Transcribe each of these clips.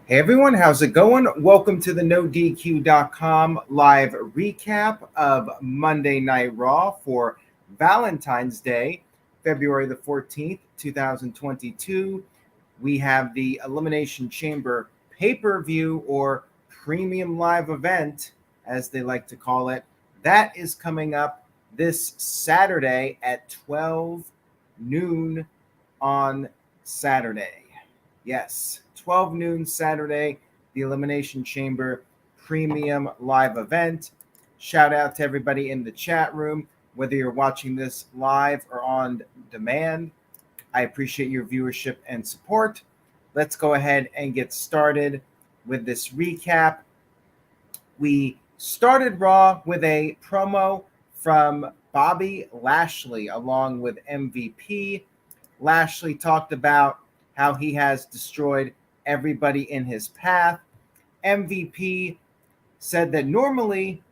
Hey everyone, how's it going? Welcome to the NoDQ.com live recap of Monday Night Raw for Valentine's Day, February the 14th, 2022. We have the Elimination Chamber pay-per-view or premium live event, as they like to call it. That is coming up this Saturday at 12 noon on Saturday. Yes, 12 noon Saturday, the Elimination Chamber premium live event. Shout out to everybody in the chat room, whether you're watching this live or on demand. I appreciate your viewership and support. Let's go ahead and get started with this recap. We started Raw with a promo from Bobby Lashley along with MVP. Lashley talked about how he has destroyed everybody in his path. MVP said that normally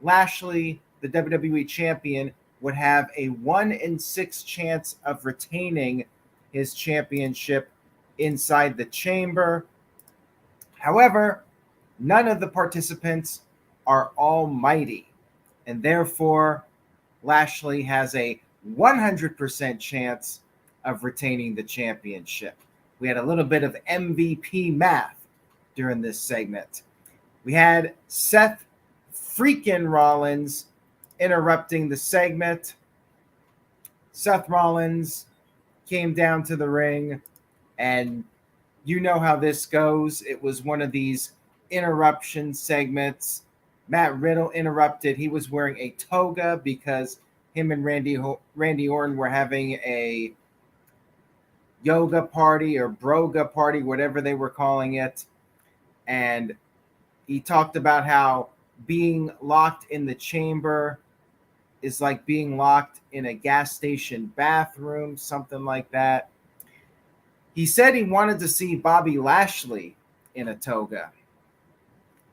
Lashley, the WWE champion, would have a 1 in 6 chance of retaining his championship inside the chamber. However, none of the participants are almighty, and therefore Lashley has a 100% chance of retaining the championship. We had a little bit of MVP math during this segment. We had Seth freaking Rollins interrupting the segment. Seth Rollins came down to the ring, and you know how this goes. It was one of these interruption segments. Matt Riddle interrupted. He was wearing a toga because him and Randy Orton were having a yoga party or broga party, whatever they were calling it. And he talked about how being locked in the chamber is like being locked in a gas station bathroom, something like that. He said he wanted to see Bobby Lashley in a toga.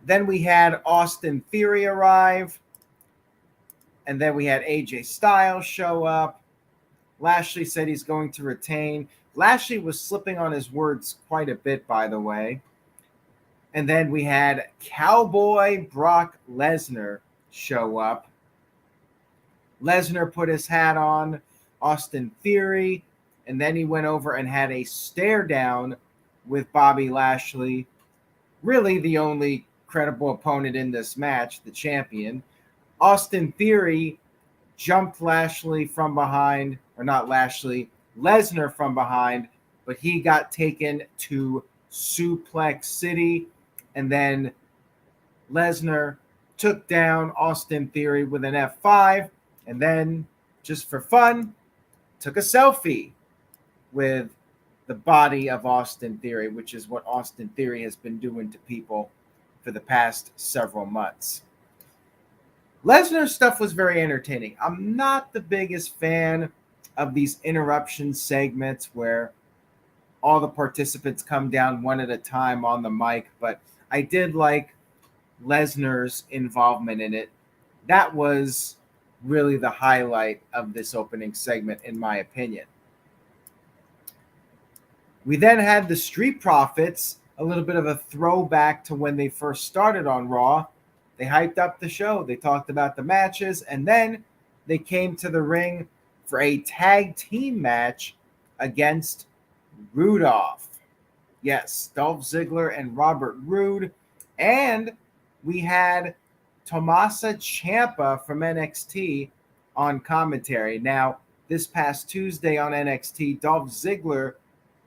Then we had Austin Theory arrive. And then we had AJ Styles show up. Lashley said he's going to retain. Lashley was slipping on his words quite a bit, by the way. And then we had Cowboy Brock Lesnar show up. Lesnar put his hat on Austin Theory, and then he went over and had a stare down with Bobby Lashley. Really the only credible opponent in this match, the champion. Austin Theory jumped Lashley from behind, or not Lashley, Lesnar from behind, but he got taken to Suplex City, and then Lesnar took down Austin Theory with an F5, and then, just for fun, took a selfie with the body of Austin Theory, which is what Austin Theory has been doing to people for the past several months. Lesnar's stuff was very entertaining. I'm not the biggest fan of these interruption segments where all the participants come down one at a time on the mic, but I did like Lesnar's involvement in it. That was really the highlight of this opening segment, in my opinion. We then had the Street Profits, a little bit of a throwback to when they first started on Raw. They hyped up the show. They talked about the matches, and then they came to the ring for a tag team match against Rudolph. Yes, Dolph Ziggler and Robert Roode. And we had Tommaso Ciampa from NXT on commentary. Now, this past Tuesday on NXT, Dolph Ziggler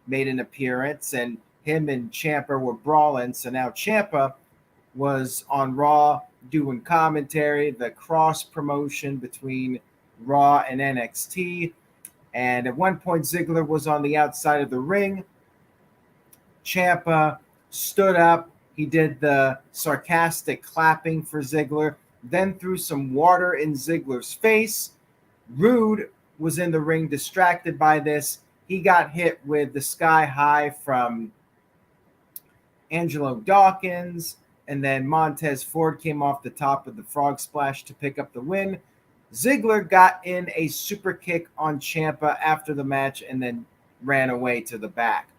made an appearance, and him and Ciampa were brawling. So now Ciampa was on Raw doing commentary, the cross promotion between Raw and NXT. And at one point, Ziggler was on the outside of the ring. Ciampa stood up. He did the sarcastic clapping for Ziggler, then threw some water in Ziggler's face. Roode was in the ring distracted by this. He got hit with the Sky High from Angelo Dawkins, and then Montez Ford came off the top of the Frog Splash to pick up the win. Ziggler got in a super kick on Ciampa after the match and then ran away to the back.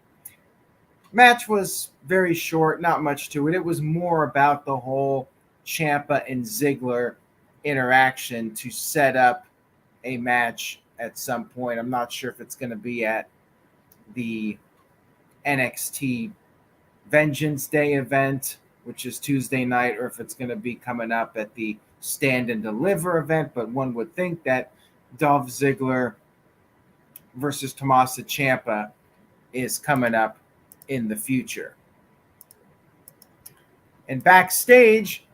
Match was very short, not much to it. It was more about the whole Ciampa and Ziggler interaction to set up a match at some point. I'm not sure if it's going to be at the NXT Vengeance Day event, which is Tuesday night, or if it's going to be coming up at the Stand and Deliver event. But one would think that Dolph Ziggler versus Tommaso Ciampa is coming up in the future. And backstage,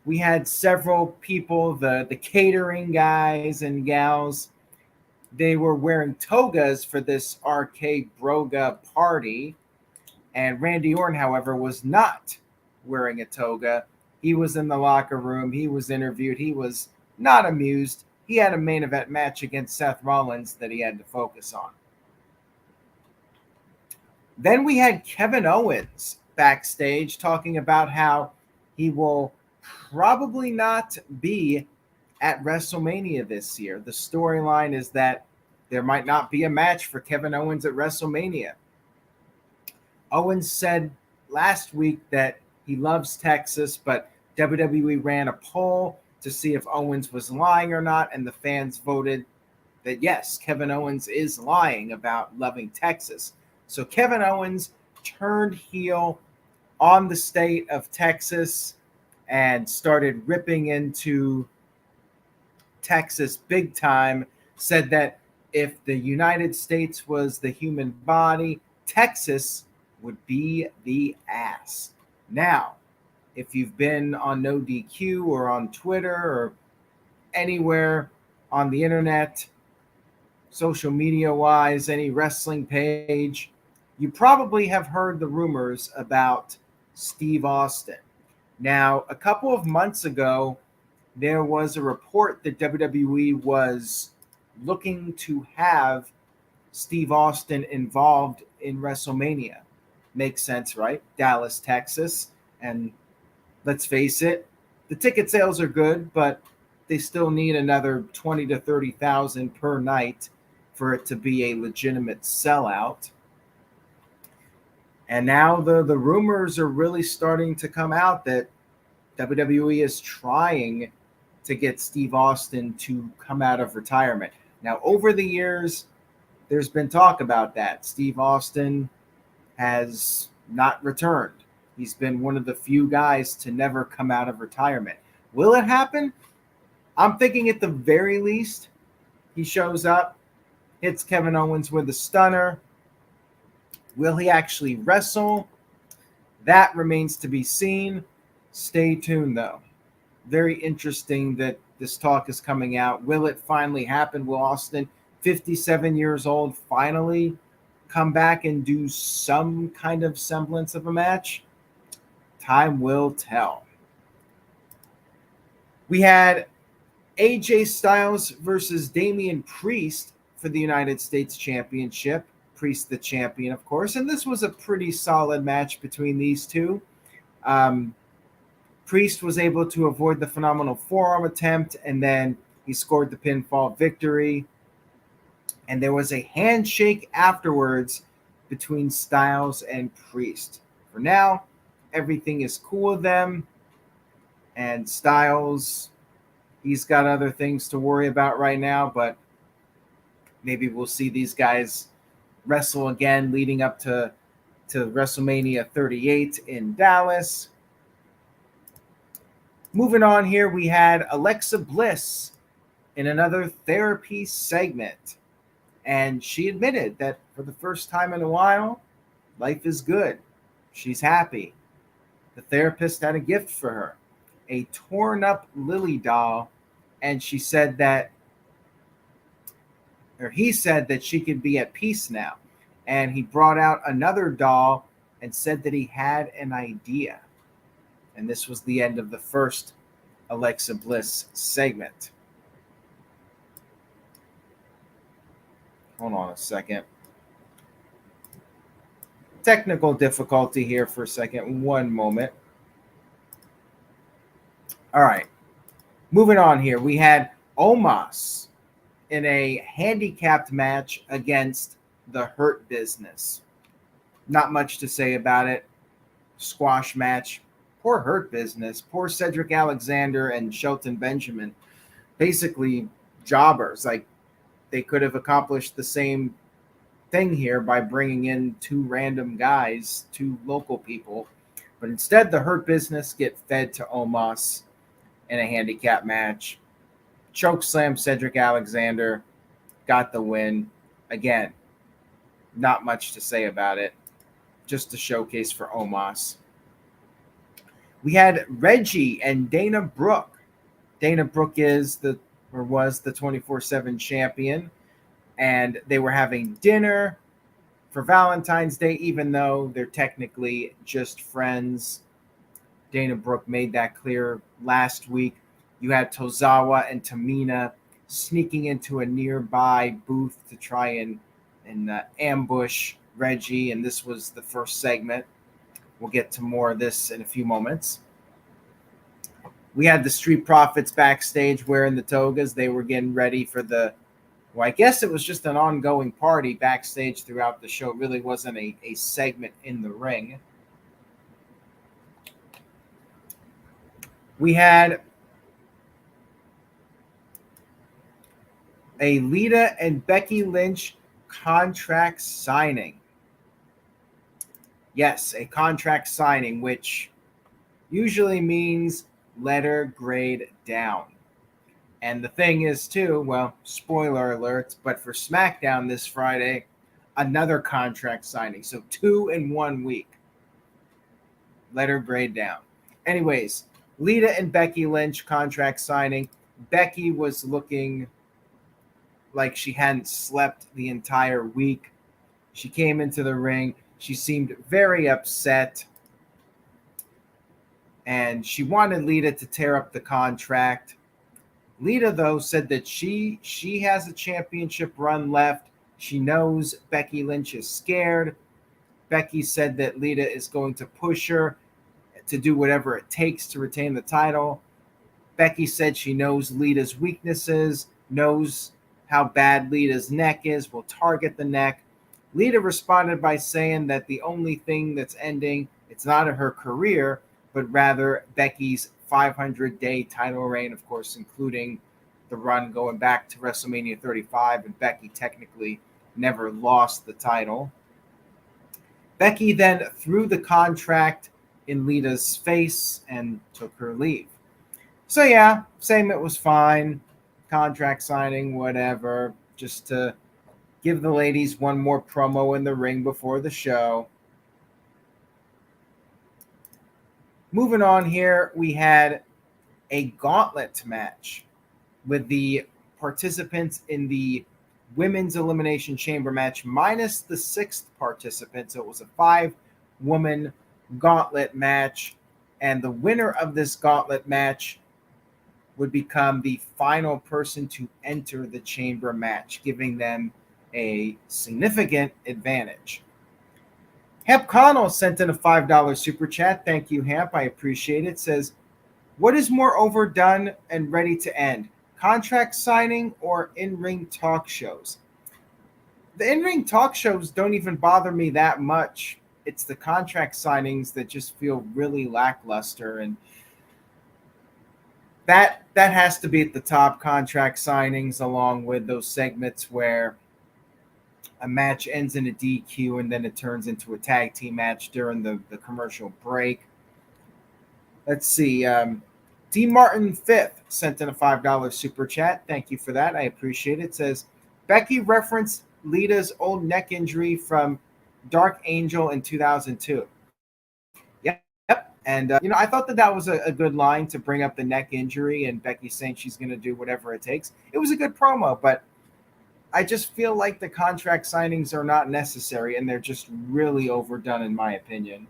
we had several people, the catering guys and gals. They were wearing togas for this rkbro party. And Randy Orton, however, was not wearing a toga. He was in the locker room. He was interviewed. He was not amused. He had a main event match against Seth Rollins that he had to focus on. Then we had Kevin Owens backstage talking about how he will probably not be at WrestleMania this year. The storyline is that there might not be a match for Kevin Owens at WrestleMania. Owens said last week that he loves Texas, but WWE ran a poll to see if Owens was lying or not, and the fans voted that yes, Kevin Owens is lying about loving Texas. So Kevin Owens turned heel on the state of Texas and started ripping into Texas big time, said that if the United States was the human body, Texas would be the ass. Now, if you've been on No DQ or on Twitter or anywhere on the internet, social media wise, any wrestling page, you probably have heard the rumors about Steve Austin. Now, a couple of months ago, there was a report that WWE was looking to have Steve Austin involved in WrestleMania. Makes sense, right? Dallas, Texas. And let's face it, the ticket sales are good, but they still need another 20 to 30,000 per night for it to be a legitimate sellout. And now the rumors are really starting to come out that WWE is trying to get Steve Austin to come out of retirement. Now, over the years, there's been talk about that. Steve Austin has not returned. He's been one of the few guys to never come out of retirement. Will it happen? I'm thinking at the very least, he shows up, hits Kevin Owens with a stunner. Will he actually wrestle? That remains to be seen. Stay tuned, though. Very interesting that this talk is coming out. Will it finally happen? Will Austin, 57 years old, finally come back and do some kind of semblance of a match? Time will tell. We had AJ Styles versus Damian Priest for the United States Championship. Priest the champion, of course. And this was a pretty solid match between these two. Priest was able to avoid the phenomenal forearm attempt, and then he scored the pinfall victory. And there was a handshake afterwards between Styles and Priest. For now, everything is cool with them. And Styles, he's got other things to worry about right now, but maybe we'll see these guys wrestle again leading up to WrestleMania 38 in Dallas. Moving on here, we had Alexa Bliss in another therapy segment. And she admitted that for the first time in a while, life is good. She's happy. The therapist had a gift for her, a torn up Lily doll. And she said that, or he said that she could be at peace now. And he brought out another doll and said that he had an idea. And this was the end of the first Alexa Bliss segment. Hold on a second. Technical difficulty here for a second. One moment. All right. Moving on here. We had Omos in a handicapped match against the Hurt Business. Not much to say about it. Squash match. Poor Hurt Business. Poor Cedric Alexander and Shelton Benjamin. Basically jobbers. Like, they could have accomplished the same thing here by bringing in two random guys, two local people. But instead, the Hurt Business get fed to Omos in a handicap match. Choke slam Cedric Alexander. Got the win. Again, not much to say about it. Just a showcase for Omos. We had Reggie and Dana Brooke. Dana Brooke was the 24/7 champion, and they were having dinner for Valentine's Day, even though they're technically just friends. Dana Brooke made that clear last week. You had Tozawa and Tamina sneaking into a nearby booth to try and ambush Reggie, and this was the first segment. We'll get to more of this in a few moments. We had the Street Profits backstage wearing the togas. They were getting ready for I guess it was just an ongoing party backstage throughout the show. It really wasn't a segment in the ring. We had a Lita and Becky Lynch contract signing. Yes, a contract signing, which usually means letter grade down. And the thing is, too, well, spoiler alerts, but for SmackDown this Friday, another contract signing. So 2 in 1 week. Letter grade down. Anyways, Lita and Becky Lynch contract signing. Becky was looking like she hadn't slept the entire week. She came into the ring. She seemed very upset. And she wanted Lita to tear up the contract. Lita, though, said that she has a championship run left. She knows Becky Lynch is scared. Becky said that Lita is going to push her to do whatever it takes to retain the title. Becky said she knows Lita's weaknesses, knows how bad Lita's neck is, will target the neck. Lita responded by saying that the only thing that's ending, it's not her career, but rather Becky's 500-day title reign, of course, including the run going back to WrestleMania 35, and Becky technically never lost the title. Becky then threw the contract in Lita's face and took her leave. So yeah, segment was fine. Contract signing, whatever, just to give the ladies one more promo in the ring before the show. Moving on here, we had a gauntlet match with the participants in the Women's Elimination Chamber match minus the 6th participant. So it was a 5-woman gauntlet match, and the winner of this gauntlet match would become the final person to enter the chamber match, giving them a significant advantage. Hamp Connell sent in a $5 super chat. Thank you, Hamp. I appreciate it. Says, what is more overdone and ready to end? Contract signing or in-ring talk shows? The in-ring talk shows don't even bother me that much. It's the contract signings that just feel really lackluster, and that has to be at the top. Contract signings, along with those segments where a match ends in a DQ and then it turns into a tag team match during the commercial break. Let's see. D. Martin 5th sent in a $5 super chat. Thank you for that. I appreciate it. It says, Becky referenced Lita's old neck injury from Dark Angel in 2002. Yep. And, I thought that was a good line to bring up the neck injury and Becky saying she's going to do whatever it takes. It was a good promo, but I just feel like the contract signings are not necessary and they're just really overdone, in my opinion.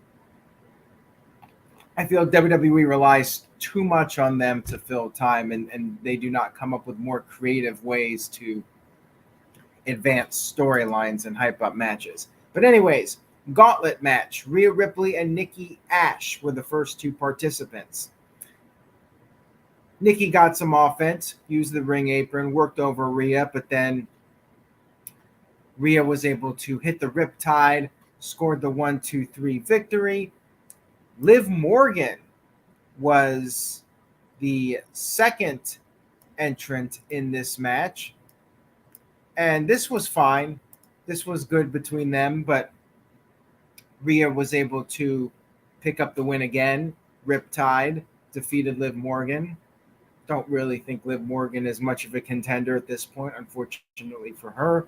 I feel WWE relies too much on them to fill time, and they do not come up with more creative ways to advance storylines and hype up matches. But anyways, gauntlet match. Rhea Ripley and Nikki Ash were the first 2 participants. Nikki got some offense, used the ring apron, worked over Rhea, but then Rhea was able to hit the riptide, scored the 1-2-3 victory. Liv Morgan was the second entrant in this match. And this was fine. This was good between them, but Rhea was able to pick up the win again. Riptide defeated Liv Morgan. Don't really think Liv Morgan is much of a contender at this point, unfortunately for her.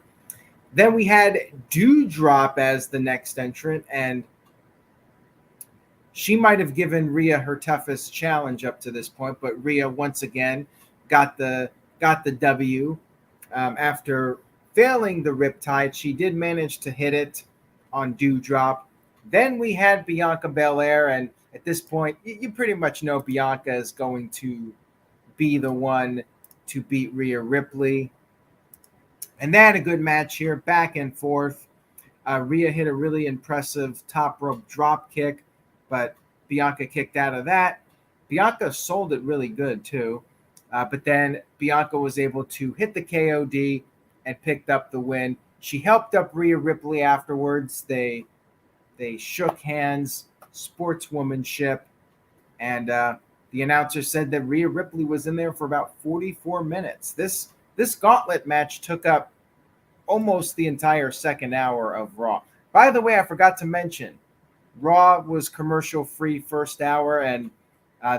Then we had Doudrop as the next entrant, and she might have given Rhea her toughest challenge up to this point, but Rhea once again got the W. After failing the Riptide, she did manage to hit it on Doudrop. Then we had Bianca Belair, and at this point, you pretty much know Bianca is going to be the one to beat Rhea Ripley. And they had a good match here, back and forth. Rhea hit a really impressive top rope drop kick, but Bianca kicked out of that. Bianca sold it really good too. But then Bianca was able to hit the KOD and picked up the win. She helped up Rhea Ripley afterwards. They shook hands, sportswomanship, and the announcer said that Rhea Ripley was in there for about 44 minutes. This gauntlet match took up almost the entire second hour of Raw. By the way, I forgot to mention, Raw was commercial-free first hour, and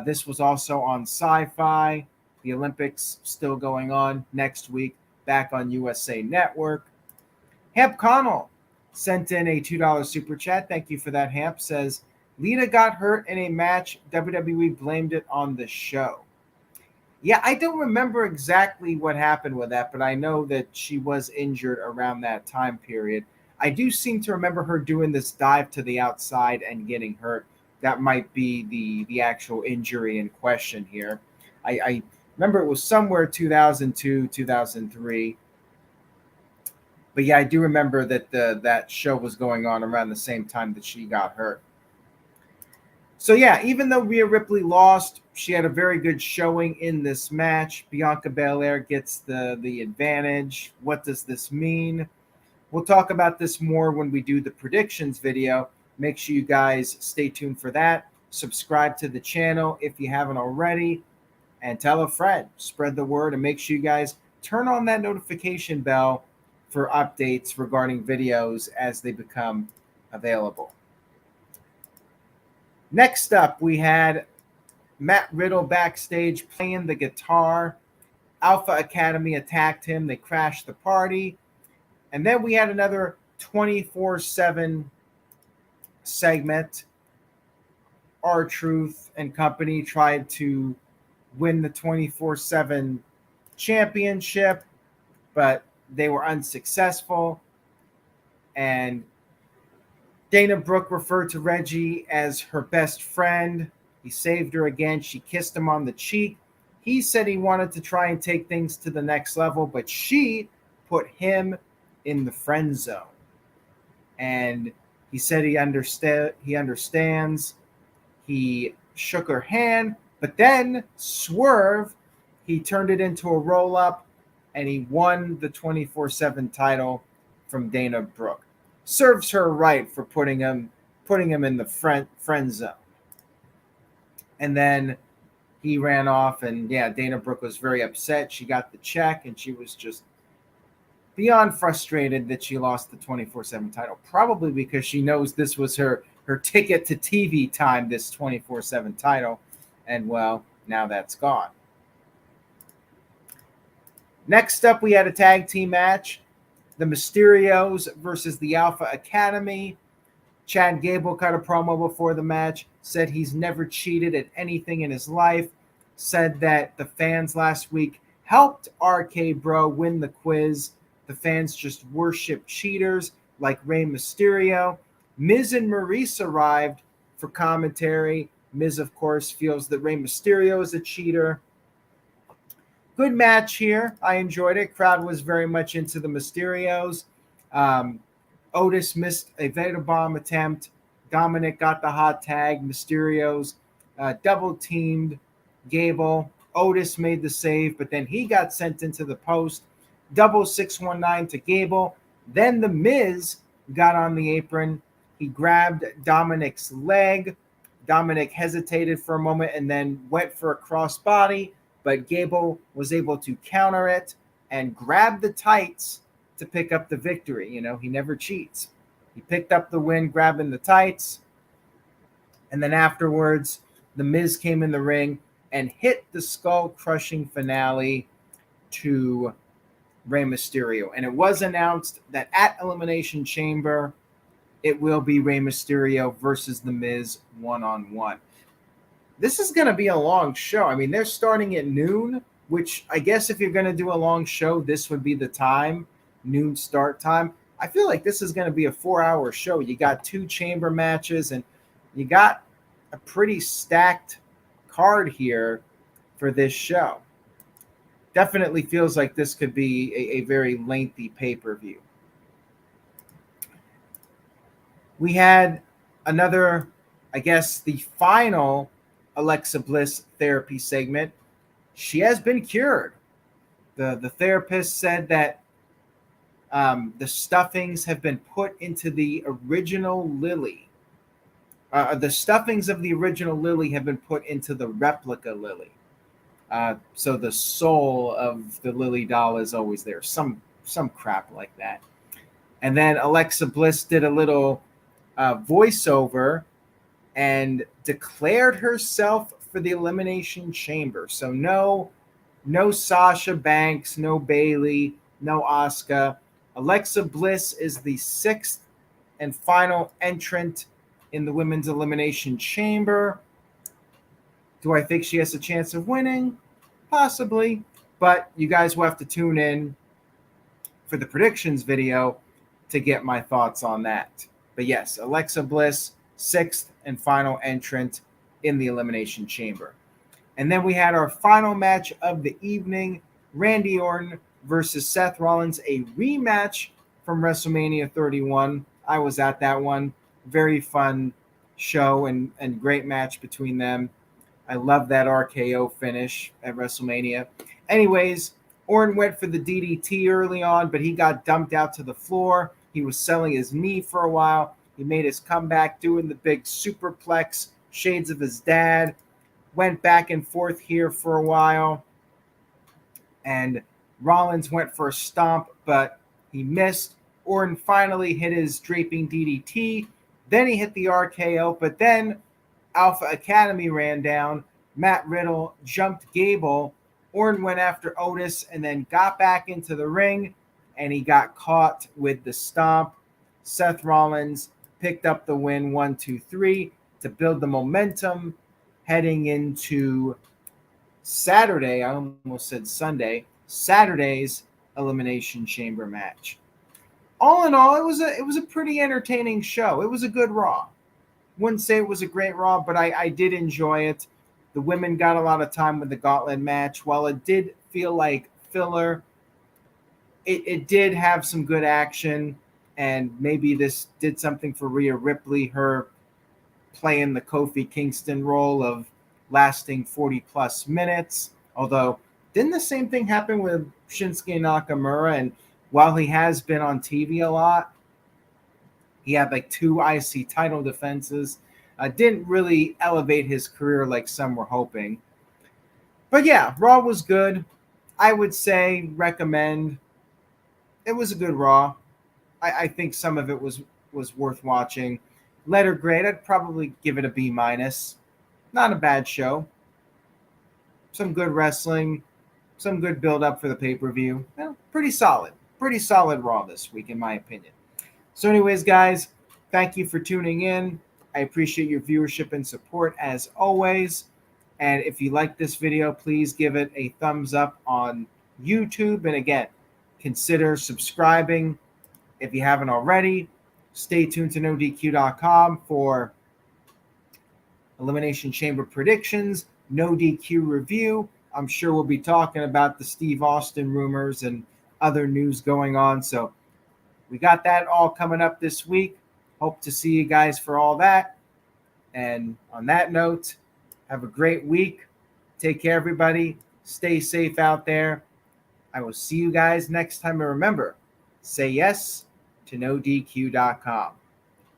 this was also on Sci-Fi. The Olympics still going on next week, back on USA Network. Hamp Connell sent in a $2 super chat. Thank you for that, Hamp. Says, Lita got hurt in a match. WWE blamed it on the show. Yeah, I don't remember exactly what happened with that, but I know that she was injured around that time period. I do seem to remember her doing this dive to the outside and getting hurt. That might be the actual injury in question here. I remember it was somewhere 2002, 2003. But yeah, I do remember that that show was going on around the same time that she got hurt. So yeah, even though Rhea Ripley lost, she had a very good showing in this match. Bianca Belair gets the advantage. What does this mean? We'll talk about this more when we do the predictions video. Make sure you guys stay tuned for that. Subscribe to the channel if you haven't already. And tell a friend. Spread the word, and make sure you guys turn on that notification bell for updates regarding videos as they become available. Next up, we had Matt Riddle backstage playing the guitar. Alpha Academy attacked him. They crashed the party. And then we had another 24/7 segment. R-Truth and company tried to win the 24/7 championship, but they were unsuccessful. And Dana Brooke referred to Reggie as her best friend. He saved her again. She kissed him on the cheek. He said he wanted to try and take things to the next level, but she put him in the friend zone. And he said he understands. He shook her hand, but then Swerve, he turned it into a roll-up, and he won the 24/7 title from Dana Brooke. Serves her right for putting him in the friend zone. And then he ran off, and yeah, Dana Brooke was very upset. She got the check, and she was just beyond frustrated that she lost the 24/7 title, probably because she knows this was her ticket to TV time, this 24/7 title, and well, now that's gone. Next up, we had a tag team match. The Mysterios versus the Alpha Academy. Chad Gable cut a promo before the match, said he's never cheated at anything in his life, said that the fans last week helped RK-Bro win the quiz. The fans just worship cheaters like Rey Mysterio. Miz and Maurice arrived for commentary. Miz, of course, feels that Rey Mysterio is a cheater. Good match here. I enjoyed it. Crowd was very much into the Mysterios. Otis missed a Veda Bomb attempt. Dominic got the hot tag. Mysterios double teamed Gable. Otis made the save, but then he got sent into the post. Double 619 to Gable. Then the Miz got on the apron, He grabbed Dominic's leg. Dominic hesitated for a moment and then went for a crossbody, but Gable was able to counter it and grab the tights to pick up the victory. You know, he never cheats. He picked up the win, grabbing the tights. And then afterwards, The Miz came in the ring and hit the skull-crushing finale to Rey Mysterio. And it was announced that at Elimination Chamber, it will be Rey Mysterio versus The Miz one-on-one. This is going to be a long show. I mean, they're starting at noon, which I guess if you're going to do a long show, this would be the time, noon start time. I feel like this is going to be a 4-hour show. You got 2 chamber matches, and you got a pretty stacked card here for this show. Definitely feels like this could be a very lengthy pay-per-view. We had another, I guess, the final Alexa Bliss therapy segment. She has been cured. The therapist said that the stuffings have been put into the original Lily. The stuffings of the original Lily have been put into the replica Lily. So the soul of the Lily doll is always there. Some crap like that. And then Alexa Bliss did a little voiceover and declared herself for the Elimination Chamber. So no Sasha Banks, no Bayley, no Asuka. Alexa Bliss is the 6th and final entrant in the Women's Elimination Chamber. Do I think she has a chance of winning? Possibly. But you guys will have to tune in for the predictions video to get my thoughts on that. But yes, Alexa Bliss, 6th and final entrant in the Elimination Chamber. And then we had our final match of the evening, Randy Orton versus Seth Rollins, a rematch from WrestleMania 31. I was at that one. Very fun show and great match between them. I love that RKO finish at WrestleMania. Anyways, Orton went for the DDT early on, but he got dumped out to the floor. He was selling his knee for a while. He made his comeback doing the big superplex, shades of his dad. Went back and forth here for a while. And Rollins went for a stomp, but he missed. Orton finally hit his draping DDT. Then he hit the RKO, but then Alpha Academy ran down. Matt Riddle jumped Gable. Orton went after Otis and then got back into the ring, and he got caught with the stomp. Seth Rollins picked up the win 1-2-3 to build the momentum heading into Saturday. I almost said Sunday. Saturday's Elimination Chamber match. All in all, it was a pretty entertaining show. It was a good Raw. Wouldn't say it was a great Raw, but I did enjoy it. The women got a lot of time with the Gauntlet match. While it did feel like filler, it did have some good action, and maybe this did something for Rhea Ripley, her playing the Kofi Kingston role of lasting 40-plus minutes. Although, didn't the same thing happen with Shinsuke Nakamura? And while he has been on TV a lot, he had like 2 IC title defenses. Didn't really elevate his career like some were hoping. But yeah, Raw was good. I would say recommend. It was a good Raw. I think some of it was worth watching. Letter grade, I'd probably give it a B-. Not a bad show. Some good wrestling. Some good build-up for the pay-per-view. Pretty solid. Pretty solid Raw this week, in my opinion. So anyways, guys, thank you for tuning in. I appreciate your viewership and support as always. And if you like this video, please give it a thumbs up on YouTube. And again, consider subscribing if you haven't already. Stay tuned to NoDQ.com for Elimination Chamber predictions, No DQ review. I'm sure we'll be talking about the Steve Austin rumors and other news going on. So we got that all coming up this week. Hope to see you guys for all that. And on that note, have a great week. Take care, everybody. Stay safe out there. I will see you guys next time. And remember, say yes to NoDQ.com.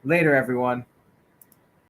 Later, everyone.